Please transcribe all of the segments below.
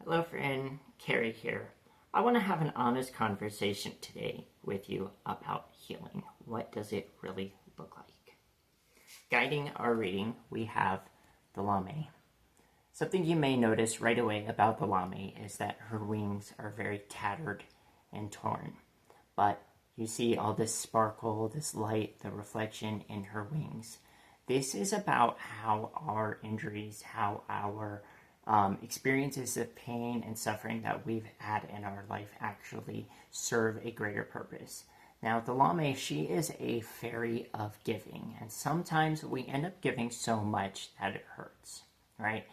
Hello, friend. Carrie here. I want to have an honest conversation today with you about healing. What does it really look like? Guiding our reading, we have the Lame. Something you may notice right away about the Lame is that her wings are very tattered and torn. But you see all this sparkle, this light, the reflection in her wings. This is about how our injuries, how our experiences of pain and suffering that we've had in our life actually serve a greater purpose. Now, the Lame, she is a fairy of giving, and sometimes we end up giving so much that it hurts, right?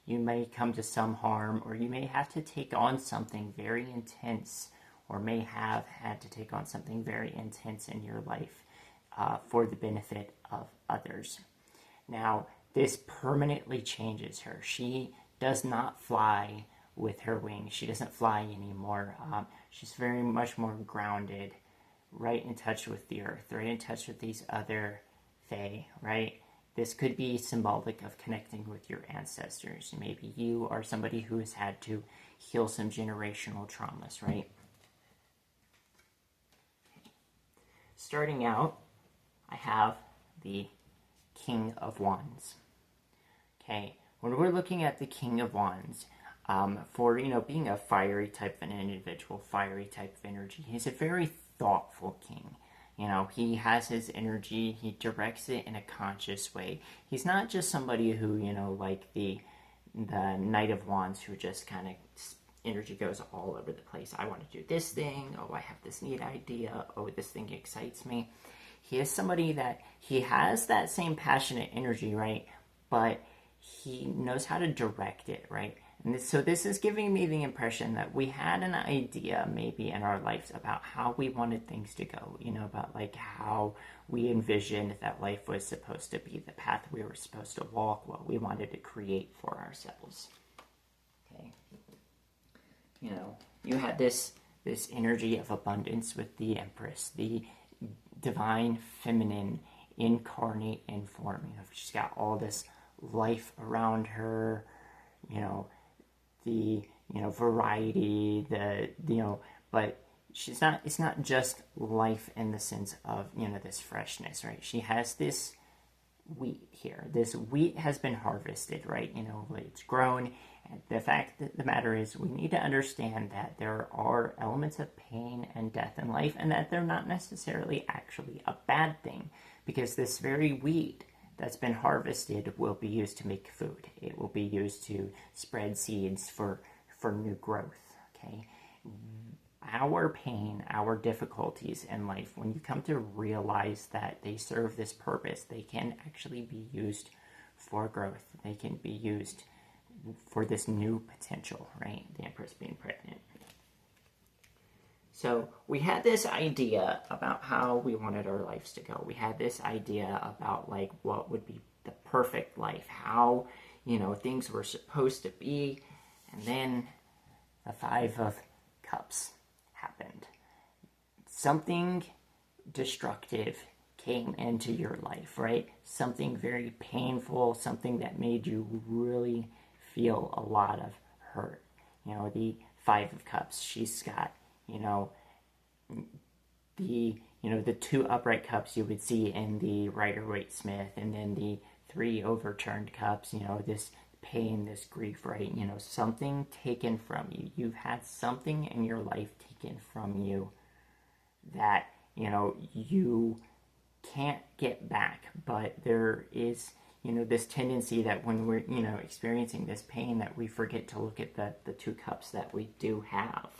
You may come to some harm, or you may have to take on something very intense, or may have had to take on something very intense in your life for the benefit of others. Now, this permanently changes her. She does not fly with her wings. She doesn't fly anymore. She's very much more grounded, right in touch with the earth, right in touch with these other fae, right? This could be symbolic of connecting with your ancestors. Maybe you are somebody who has had to heal some generational traumas, right? Starting out, I have the King of Wands. Okay, when we're looking at the King of Wands, for being a fiery type of an individual, fiery type of energy, he's a very thoughtful king. He has his energy, he directs it in a conscious way. He's not just somebody who, like the Knight of Wands, who just kind of energy goes all over the place. I want to do this thing. Oh, I have this neat idea. Oh, this thing excites me. He is somebody that he has that same passionate energy, right? But he knows how to direct it, right? And so this is giving me the impression that we had an idea maybe in our lives about how we wanted things to go, about like how we envisioned that life was supposed to be, the path we were supposed to walk, what we wanted to create for ourselves. Okay. You had this energy of abundance with the Empress, the divine feminine incarnate in form. She's got all this life around her, the variety, but it's not just life in the sense of this freshness, right? She has this wheat here. This wheat has been harvested, right? It's grown. And the fact that the matter is, we need to understand that there are elements of pain and death in life, and that they're not necessarily actually a bad thing, because this very wheat that's been harvested will be used to make food. It will be used to spread seeds for new growth, okay? Our pain, our difficulties in life, when you come to realize that they serve this purpose, they can actually be used for growth. They can be used for this new potential, right? The Empress being pregnant. So we had this idea about how we wanted our lives to go. We had this idea about like what would be the perfect life, how things were supposed to be, and then the Five of Cups happened. Something destructive came into your life, right? Something very painful, something that made you really feel a lot of hurt. The Five of Cups, she's got, the two upright cups you would see in the Rider-Waite-Smith, and then the three overturned cups, this pain, this grief, right? Something taken from you. You've had something in your life taken from you that, you can't get back, but there is this tendency that when we're experiencing this pain, that we forget to look at the two cups that we do have.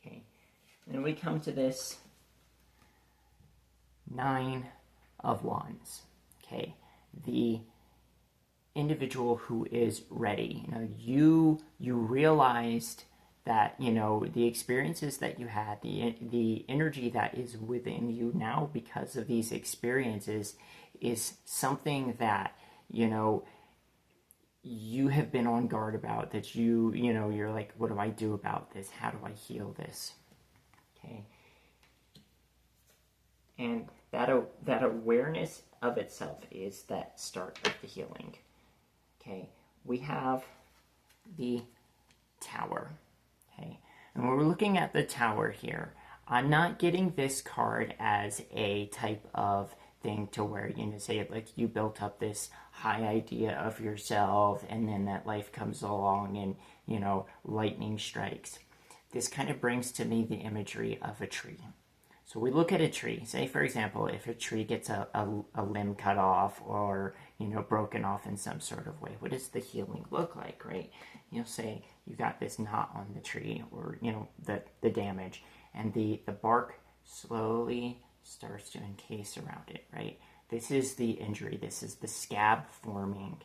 Okay, and we come to this Nine of Wands. Okay, the individual who is ready. You realized that the experiences that you had, the energy that is within you now because of these experiences is something that you have been on guard about, that you're like, what do I do about this? How do I heal this? Okay. And that awareness of itself is that start of the healing. Okay. We have the Tower. Okay, and when we're looking at the Tower here, I'm not getting this card as a type of thing to where, say like you built up this high idea of yourself and then that life comes along and, lightning strikes. This kind of brings to me the imagery of a tree. So we look at a tree, say for example, if a tree gets a limb cut off or, broken off in some sort of way, what does the healing look like, right? Say you got this knot on the tree or, the damage, and the bark slowly starts to encase around it, right? This is the injury, this is the scab forming,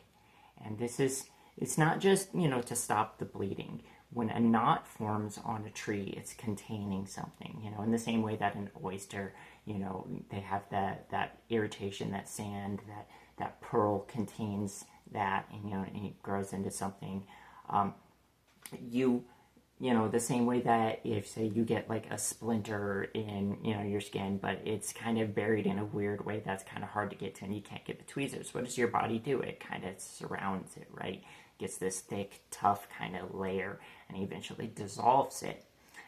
and it's not just, to stop the bleeding. When a knot forms on a tree, it's containing something, in the same way that an oyster, they have that irritation, that sand, that pearl contains that, and it grows into something. The same way that if, say, you get like a splinter in, your skin, but it's kind of buried in a weird way that's kind of hard to get to and you can't get the tweezers. What does your body do? It kind of surrounds it, right? Gets this thick, tough kind of layer and eventually dissolves it.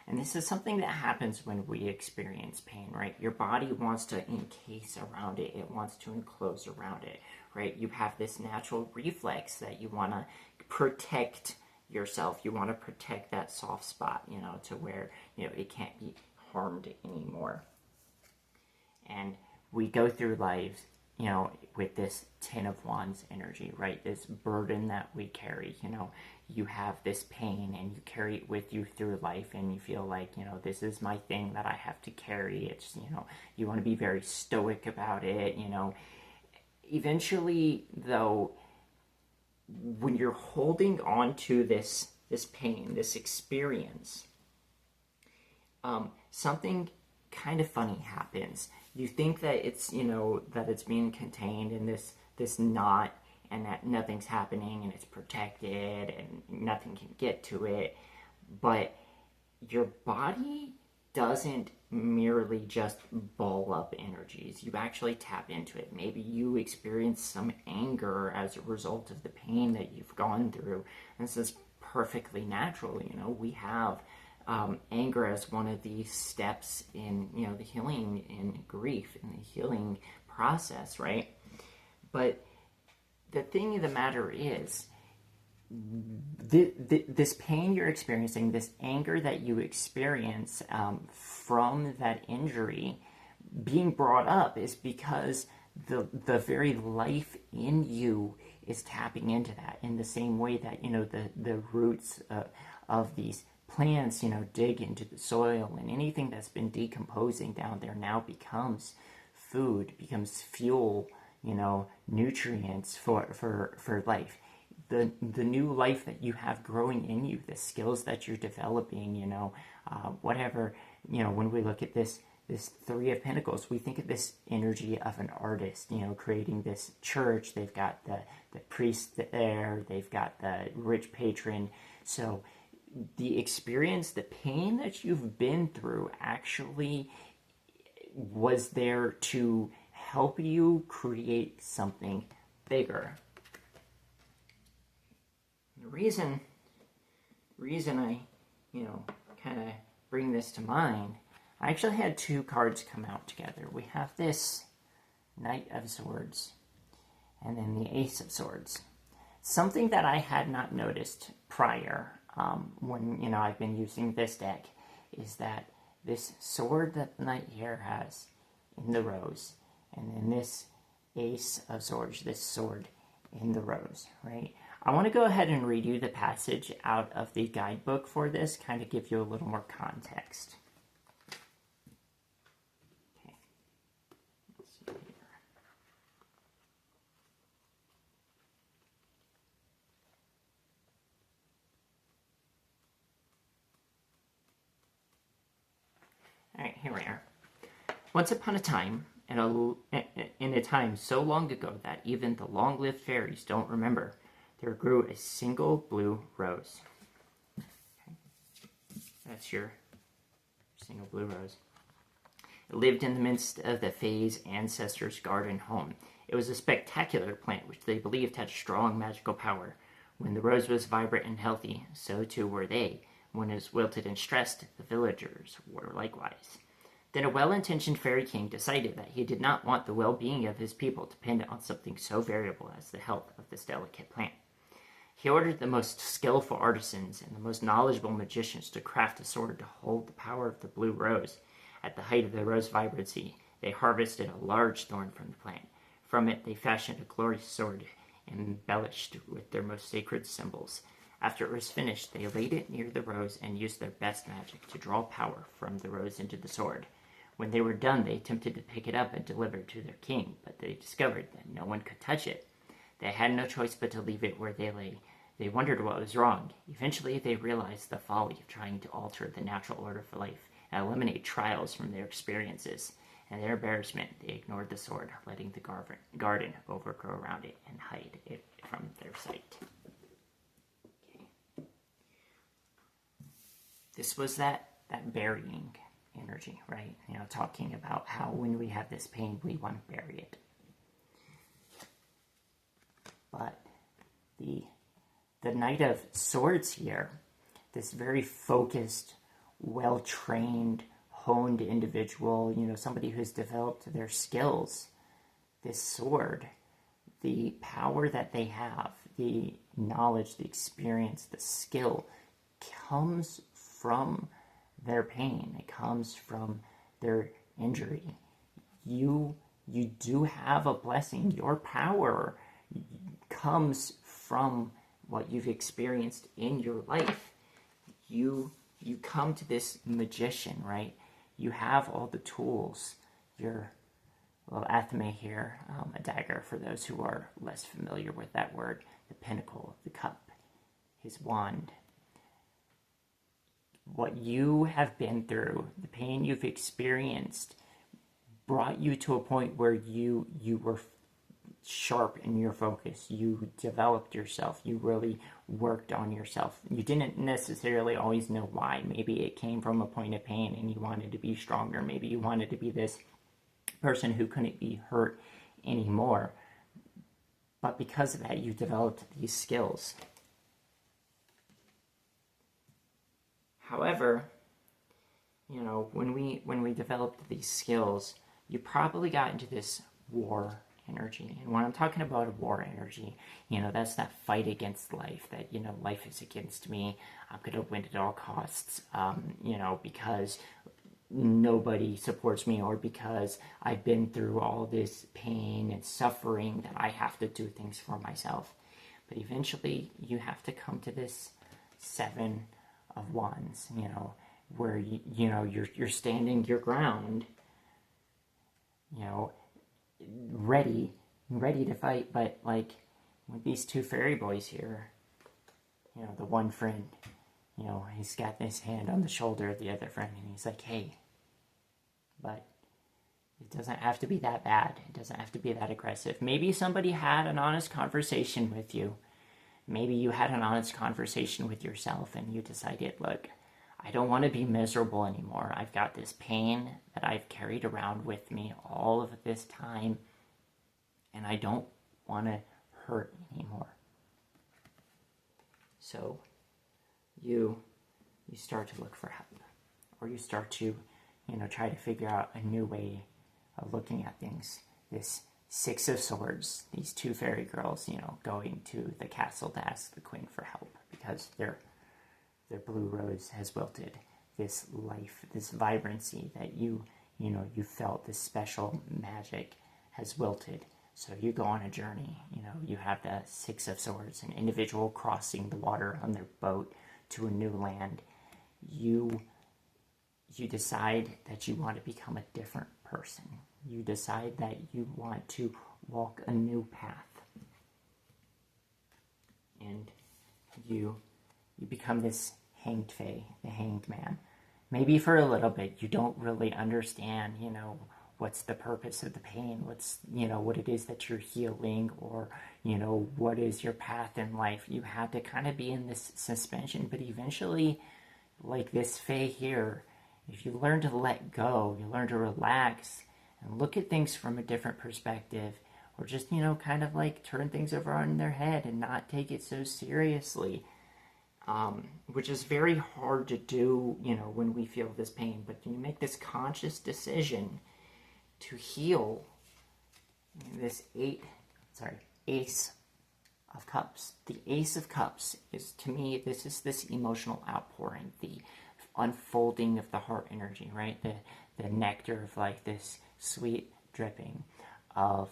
And this is something that happens when we experience pain, right? Your body wants to encase around it. It wants to enclose around it, right? You have this natural reflex that you want to protect yourself. You want to protect that soft spot, to where, it can't be harmed anymore. And we go through life, with this Ten of Wands energy, right? This burden that we carry, you have this pain and you carry it with you through life and you feel like, this is my thing that I have to carry. It's, you want to be very stoic about it, Eventually, though, when you're holding on to this pain, this experience, something kind of funny happens. You think that it's, that it's being contained in this knot and that nothing's happening and it's protected and nothing can get to it. But your body doesn't merely just ball up energies. You actually tap into it. Maybe you experience some anger as a result of the pain that you've gone through. This is perfectly natural. We have anger as one of the steps in, the healing in grief, in the healing process, right? But the thing of the matter is, this pain you're experiencing, this anger that you experience from that injury being brought up is because the very life in you is tapping into that in the same way that, the roots of these plants, dig into the soil, and anything that's been decomposing down there now becomes food, becomes fuel, nutrients for life. The new life that you have growing in you, the skills that you're developing, whatever, when we look at this Three of Pentacles, we think of this energy of an artist, creating this church. They've got the priest there, they've got the rich patron. So the experience, the pain that you've been through actually was there to help you create something bigger. The reason I, kind of bring this to mind, I actually had two cards come out together. We have this Knight of Swords and then the Ace of Swords. Something that I had not noticed prior when, I've been using this deck is that this sword that the Knight here has in the rose, and then this Ace of Swords, this sword in the rose, right? I want to go ahead and read you the passage out of the guidebook for this, kind of give you a little more context. Okay. Let's see here. All right, here we are. Once upon a time, in a time so long ago that even the long-lived fairies don't remember, there grew a single blue rose. Okay. That's your single blue rose. It lived in the midst of the Fae's ancestors' garden home. It was a spectacular plant which they believed had strong magical power. When the rose was vibrant and healthy, so too were they. When it was wilted and stressed, the villagers were likewise. Then a well-intentioned fairy king decided that he did not want the well-being of his people dependent on something so variable as the health of this delicate plant. He ordered the most skillful artisans and the most knowledgeable magicians to craft a sword to hold the power of the blue rose. At the height of the rose vibrancy, they harvested a large thorn from the plant. From it they fashioned a glorious sword, embellished with their most sacred symbols. After it was finished, they laid it near the rose and used their best magic to draw power from the rose into the sword. When they were done, they attempted to pick it up and deliver it to their king, but they discovered that no one could touch it. They had no choice but to leave it where they lay. They wondered what was wrong. Eventually, they realized the folly of trying to alter the natural order of life and eliminate trials from their experiences. In their embarrassment, they ignored the sword, letting the garden overgrow around it and hide it from their sight. Okay. This was that burying energy, right? Talking about how when we have this pain, we want to bury it. But the Knight of Swords here, this very focused, well-trained, honed individual, somebody who's developed their skills, this sword, the power that they have, the knowledge, the experience, the skill, comes from their pain. It comes from their injury. You do have a blessing. Your power comes from what you've experienced in your life. You come to this magician, right? You have all the tools. Your little athame here, a dagger for those who are less familiar with that word, the pinnacle, the cup, his wand. What you have been through, the pain you've experienced, brought you to a point where you were sharp in your focus. You developed yourself. You really worked on yourself. You didn't necessarily always know why. Maybe it came from a point of pain and you wanted to be stronger. Maybe you wanted to be this person who couldn't be hurt anymore. But because of that, you developed these skills. However, when we developed these skills, you probably got into this war energy. And when I'm talking about a war energy, that's that fight against life, that, life is against me. I'm going to win at all costs, because nobody supports me, or because I've been through all this pain and suffering that I have to do things for myself. But eventually you have to come to this 7 of Wands, where you're standing your ground, ready to fight. But with these 2 fairy boys here, the one friend, he's got this hand on the shoulder of the other friend, and he's like, hey, but it doesn't have to be that bad. It doesn't have to be that aggressive. Maybe somebody had an honest conversation with you. Maybe you had an honest conversation with yourself and you decided, look, I don't want to be miserable anymore. I've got this pain that I've carried around with me all of this time, and I don't want to hurt anymore. So you start to look for help, or you start to, try to figure out a new way of looking at things. This 6 of Swords, these 2 fairy girls, going to the castle to ask the queen for help because their blue rose has wilted. This life, this vibrancy that you felt, this special magic has wilted. So you go on a journey. You have the 6 of Swords, an individual crossing the water on their boat to a new land. You decide that you want to become a different person. You decide that you want to walk a new path. And you become this hanged fae, the hanged man. Maybe for a little bit you don't really understand, what's the purpose of the pain, what's, what it is that you're healing, or, what is your path in life. You had to kind of be in this suspension, but eventually, like this fae here, if you learn to let go, you learn to relax, and look at things from a different perspective, or just, kind of like turn things over on their head and not take it so seriously, which is very hard to do, when we feel this pain. But you make this conscious decision to heal this Ace of Cups. The Ace of Cups is, to me, this is this emotional outpouring, the unfolding of the heart energy, right? The nectar of like this sweet dripping of,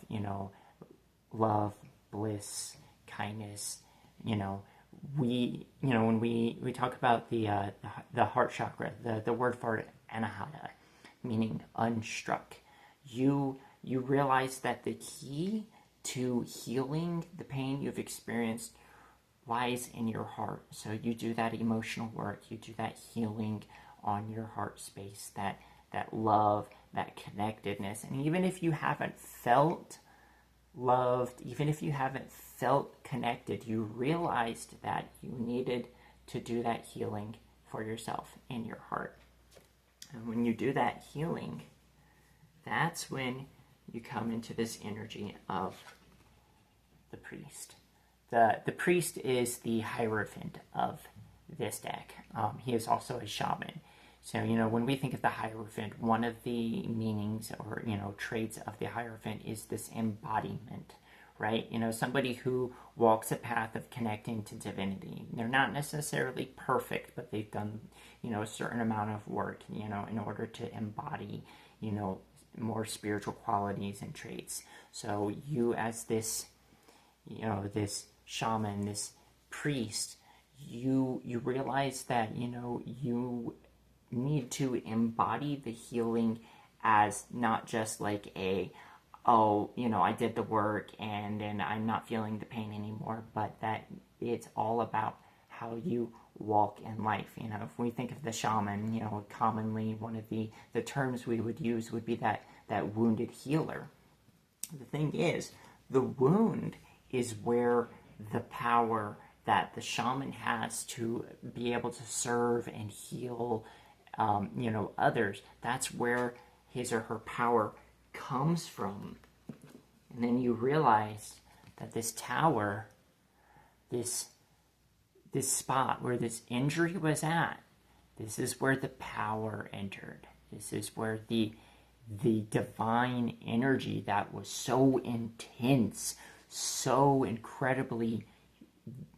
love, bliss, kindness. When we talk about the heart chakra, the word for it, anahata, meaning unstruck, you realize that the key to healing the pain you've experienced lies in your heart. So you do that emotional work, you do that healing on your heart space, that love, that connectedness. And even if you haven't felt loved, even if you haven't felt connected, you realized that you needed to do that healing for yourself in your heart. And when you do that healing, that's when you come into this energy of the priest. The priest is the Hierophant of this deck. He is also a shaman. So, when we think of the Hierophant, one of the meanings or, traits of the Hierophant is this embodiment, right? Somebody who walks a path of connecting to divinity. They're not necessarily perfect, but they've done, a certain amount of work, in order to embody, more spiritual qualities and traits. So you as this, this shaman, this priest, you realize that, you need to embody the healing as not just like I did the work and then I'm not feeling the pain anymore, but that it's all about how you walk in life. If we think of the shaman, commonly one of the terms we would use would be that wounded healer. The thing is, the wound is where the power that the shaman has to be able to serve and heal others, that's where his or her power comes from. And then you realize that this tower, this spot where this injury was at, this is where the power entered. This is where the divine energy that was so intense, so incredibly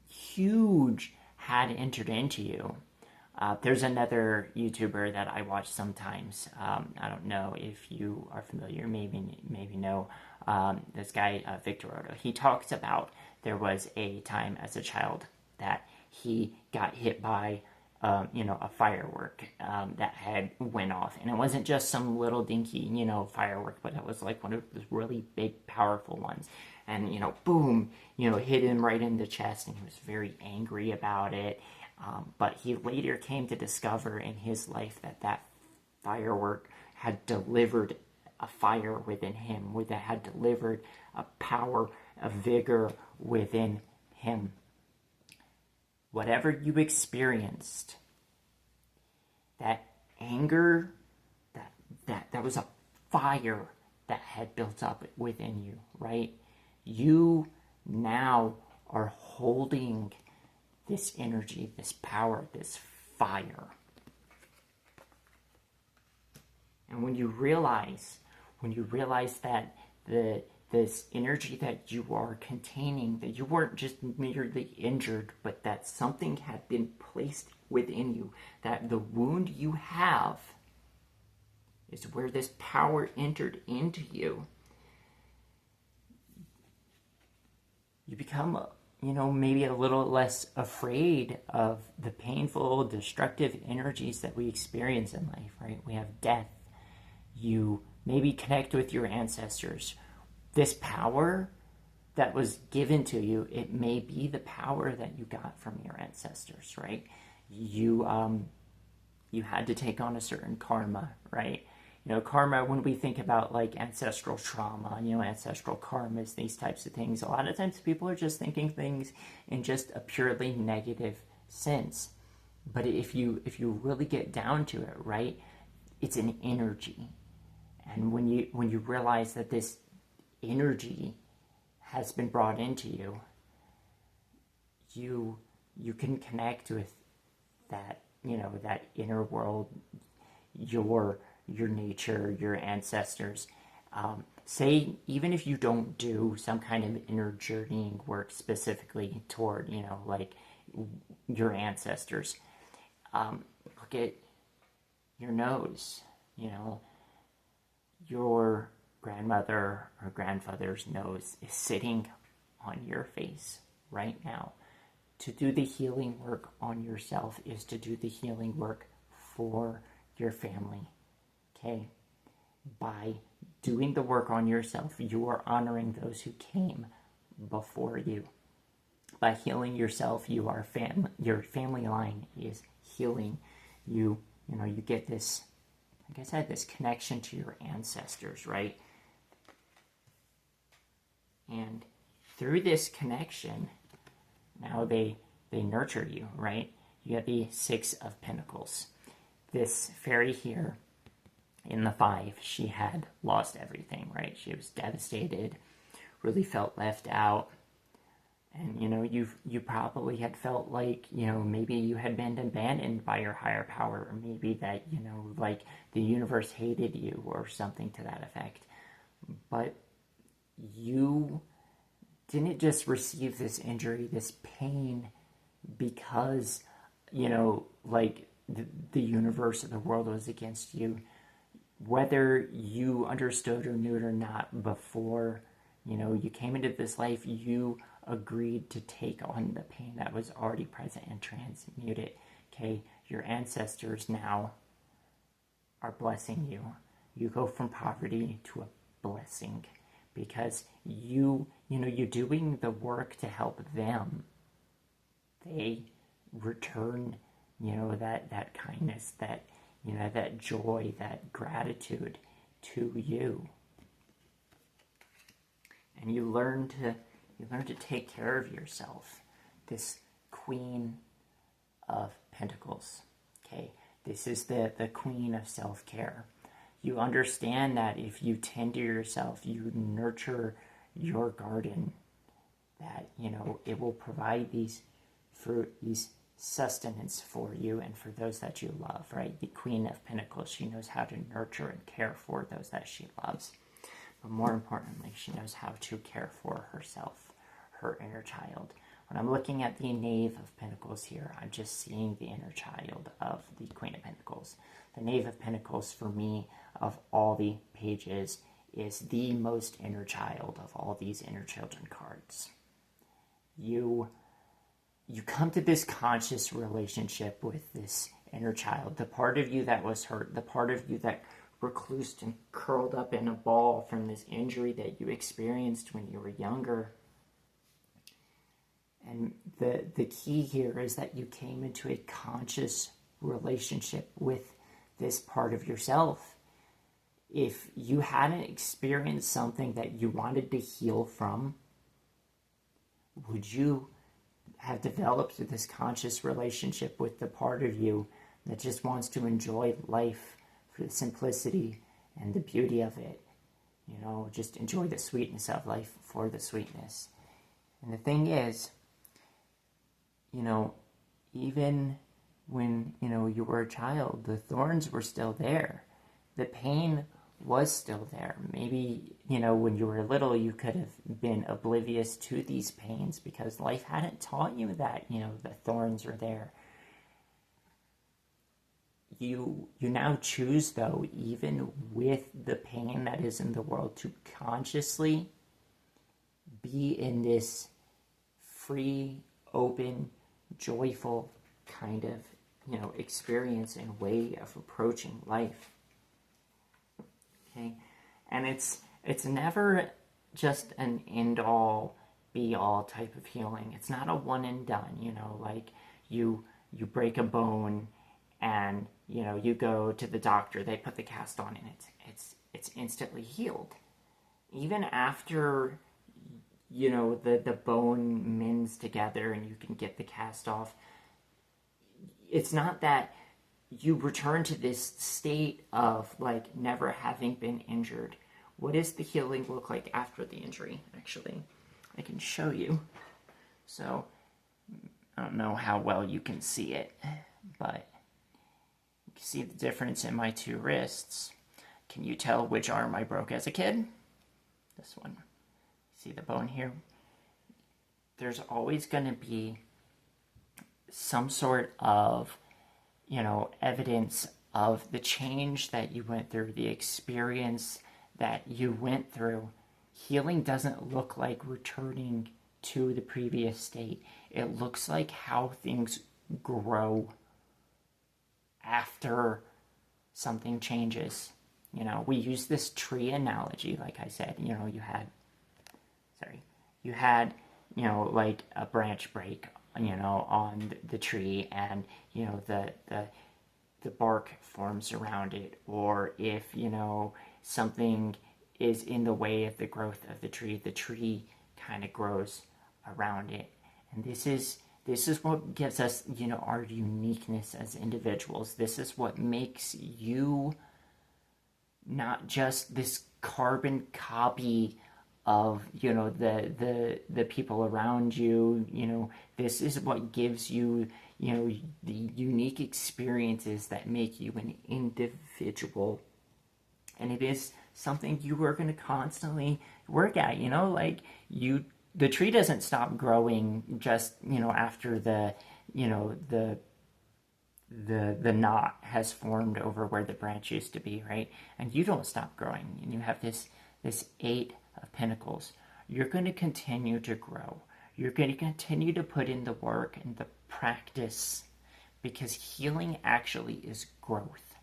huge, had entered into you. There's another YouTuber that I watch sometimes. I don't know if you are familiar, maybe know this guy, Victor Odo. He talks about there was a time as a child that he got hit by a firework that had went off. And it wasn't just some little dinky, firework, but it was like one of those really big, powerful ones. And, boom, hit him right in the chest, and he was very angry about it. But he later came to discover in his life that firework had delivered a fire within him, that had delivered a power, a vigor within him. Whatever you experienced, that anger, that was a fire that had built up within you, right? You now are holding this energy, this power, this fire. And when you realize that this energy that you are containing, that you weren't just merely injured, but that something had been placed within you, that the wound you have is where this power entered into you, you become maybe a little less afraid of the painful, destructive energies that we experience in life, right? We have death. You maybe connect with your ancestors. This power that was given to you, it may be the power that you got from your ancestors, right? You had to take on a certain karma, right? Karma, when we think about like ancestral trauma, ancestral karmas, these types of things, a lot of times people are just thinking things in just a purely negative sense. But if you really get down to it, right, it's an energy. And when you realize that this energy has been brought into you, you can connect with that, that inner world, your nature, your ancestors. Say, even if you don't do some kind of inner journeying work specifically toward, like your ancestors, look at your nose, your grandmother or grandfather's nose is sitting on your face right now. To do the healing work on yourself is to do the healing work for your family. Okay? By doing the work on yourself, you are honoring those who came before you. By healing yourself, your family line is healing. You get this, like I said, this connection to your ancestors, right? And through this connection, now they nurture you, right? You have the Six of Pentacles. This fairy here in the Five, she had lost everything, right? She was devastated, really felt left out. And, you probably had felt like, maybe you had been abandoned by your higher power, or maybe that, like the universe hated you or something to that effect. But you didn't just receive this injury, this pain, because, like the universe or the world was against you. Whether you understood or knew it or not before, you came into this life, you agreed to take on the pain that was already present and transmute it. Okay, your ancestors now are blessing you. You go from poverty to a blessing because you're doing the work to help them. They return, that kindness, that that joy, that gratitude to you. And you learn to take care of yourself. This Queen of Pentacles. Okay, this is the Queen of self-care. You understand that if you tend to yourself, you nurture your garden, that it will provide these fruit, these sustenance for you and for those that you love, right? The Queen of Pentacles, she knows how to nurture and care for those that she loves. But more importantly, she knows how to care for herself, her inner child. When I'm looking at the Knave of Pentacles here, I'm just seeing the inner child of the Queen of Pentacles. The Knave of Pentacles, for me, of all the pages, is the most inner child of all these inner children cards. You come to this conscious relationship with this inner child, the part of you that was hurt, the part of you that reclused and curled up in a ball from this injury that you experienced when you were younger. And the key here is that you came into a conscious relationship with this part of yourself. If you hadn't experienced something that you wanted to heal from, would you have developed this conscious relationship with the part of you that just wants to enjoy life for the simplicity and the beauty of it? Just enjoy the sweetness of life for the sweetness. And the thing is, even when, you were a child, the thorns were still there. The pain was still there. Maybe, when you were little, you could have been oblivious to these pains because life hadn't taught you that, the thorns are there. You now choose, though, even with the pain that is in the world, to consciously be in this free, open, joyful kind of, experience and way of approaching life. Okay, and it's never just an end-all, be-all type of healing. It's not a one and done. Like you break a bone, and you go to the doctor, they put the cast on, and it's instantly healed. Even after the bone mends together and you can get the cast off, it's not that you return to this state of like never having been injured. What does the healing look like after the injury, actually? I can show you. So, I don't know how well you can see it, but you can see the difference in my two wrists. Can you tell which arm I broke as a kid? This one. See the bone here? There's always going to be some sort of, evidence of the change that you went through, the experience that you went through. Healing doesn't look like returning to the previous state. It looks like how things grow after something changes. We use this tree analogy, like I said. You had, like a branch break, on the tree, and, the bark forms around it. Or if, something is in the way of the growth of the tree kind of grows around it. And this is what gives us, our uniqueness as individuals. This is what makes you not just this carbon copy of, the people around you. This is what gives you, the unique experiences that make you an individual. And it is something you are going to constantly work at. The tree doesn't stop growing just, after the knot has formed over where the branch used to be, right? And you don't stop growing, and you have this 8 of Pentacles. You're going to continue to grow. You're going to continue to put in the work and the practice, because healing actually is growth.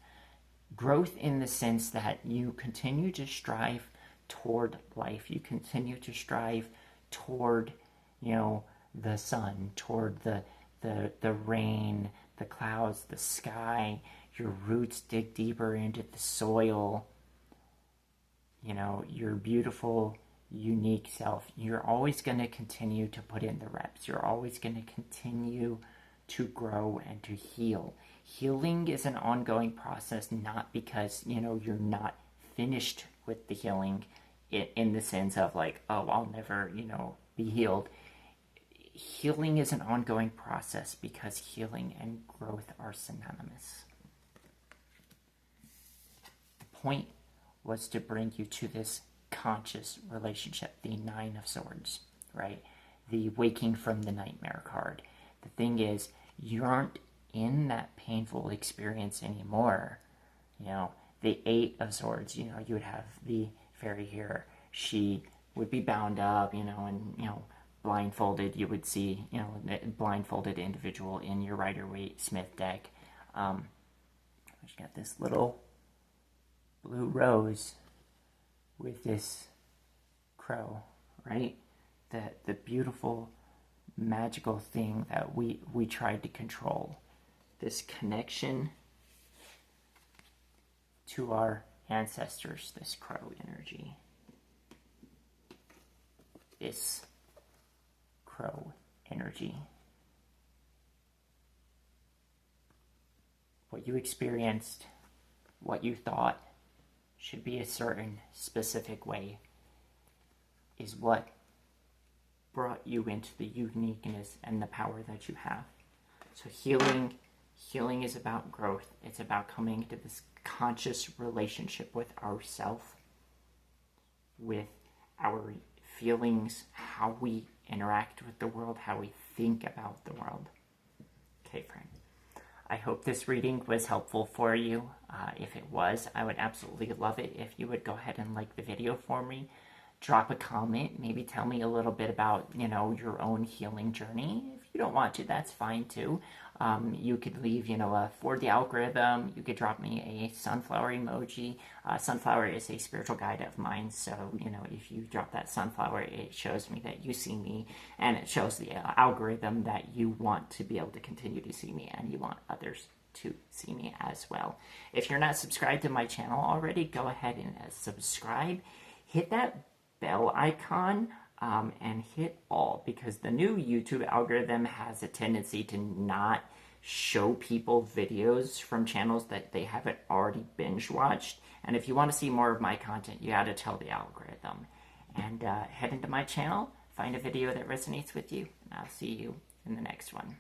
Growth in the sense that you continue to strive toward life. You continue to strive toward, the sun, toward the rain, the clouds, the sky. Your roots dig deeper into the soil. Your beautiful, unique self. You're always going to continue to put in the reps. You're always going to continue to grow and to heal. Healing is an ongoing process, not because, you're not finished with the healing in the sense of like, oh, I'll never, be healed. Healing is an ongoing process because healing and growth are synonymous. The point was to bring you to this conscious relationship, the 9 of Swords, right? The waking from the nightmare card. The thing is, you aren't in that painful experience anymore. The 8 of Swords, you would have the fairy here. She would be bound up, and, blindfolded. You would see, a blindfolded individual in your Rider-Waite-Smith deck. She's got this little blue rose with this crow, right? The beautiful, magical thing that we tried to control. This connection to our ancestors, this crow energy. This crow energy. What you experienced, what you thought should be a certain specific way, is what brought you into the uniqueness and the power that you have. So healing is about growth. It's about coming to this conscious relationship with ourself, with our feelings, how we interact with the world, how we think about the world. Okay, friend. I hope this reading was helpful for you. If it was, I would absolutely love it if you would go ahead and like the video for me. Drop a comment. Maybe tell me a little bit about, your own healing journey. If you don't want to, that's fine too. You could leave, for the algorithm. You could drop me a sunflower emoji. Sunflower is a spiritual guide of mine. So, if you drop that sunflower, it shows me that you see me. And it shows the algorithm that you want to be able to continue to see me. And you want others to see me as well. If you're not subscribed to my channel already, go ahead and subscribe. Hit that bell icon. And hit all, because the new YouTube algorithm has a tendency to not show people videos from channels that they haven't already binge watched. And if you want to see more of my content, you got to tell the algorithm. And head into my channel, find a video that resonates with you, and I'll see you in the next one.